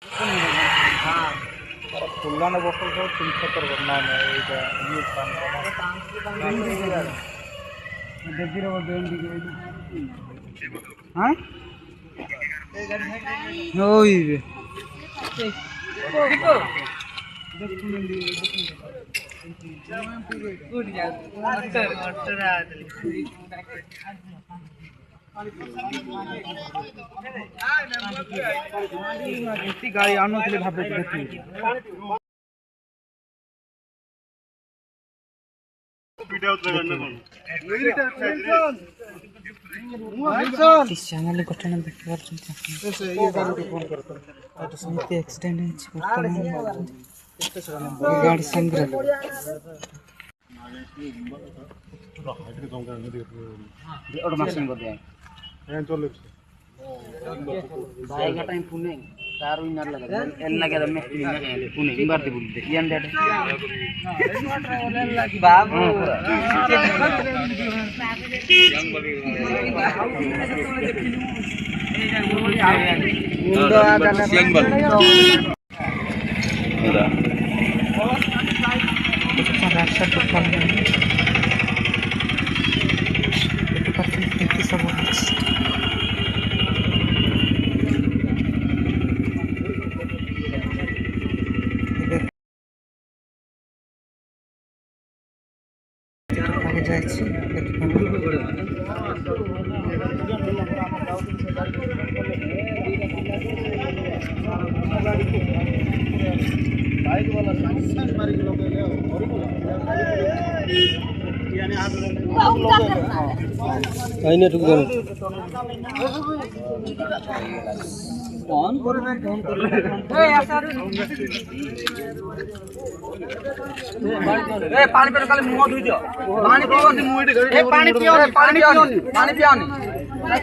हाँ फुलाने बोतल तो 370 करना है ये काम गाड़ी आनो भाव चैनल घटना देखते एक्सीडेंट गाड़ी संग्रह पुणे कार विनर लगा एल्ला के में पुणे इंबारती बोलते यन डेट बाबू कौन कर रहे पानी पे खाली मुंह धुई दियो पानी पियोनी पानी पियोनी पानी पियोनी पानी पियोनी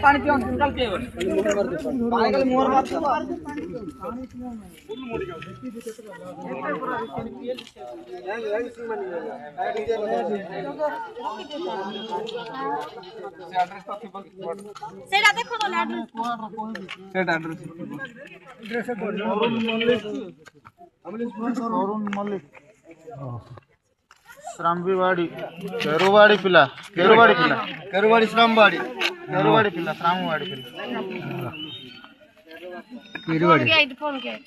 पानी पियोनी निकाल के पानी खाली मुंह मार सेटा देखो तो एड्रेस सेटा एड्रेस अरुण मल्लिक श्रामवाड़ी केरुवाड़ी पिला केरुवाड़ी श्रामवाड़ी केरुवाड़ी पिला श्रामवाड़ी पिला केरुवाड़ी फोन किया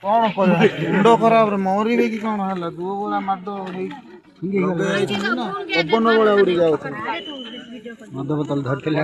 कौन कर मुंड खराब रे मरिबे कि कौन हला दो बोला माड होई ना पवन बोला उड़ी जाऊ मद बोतल धरते ले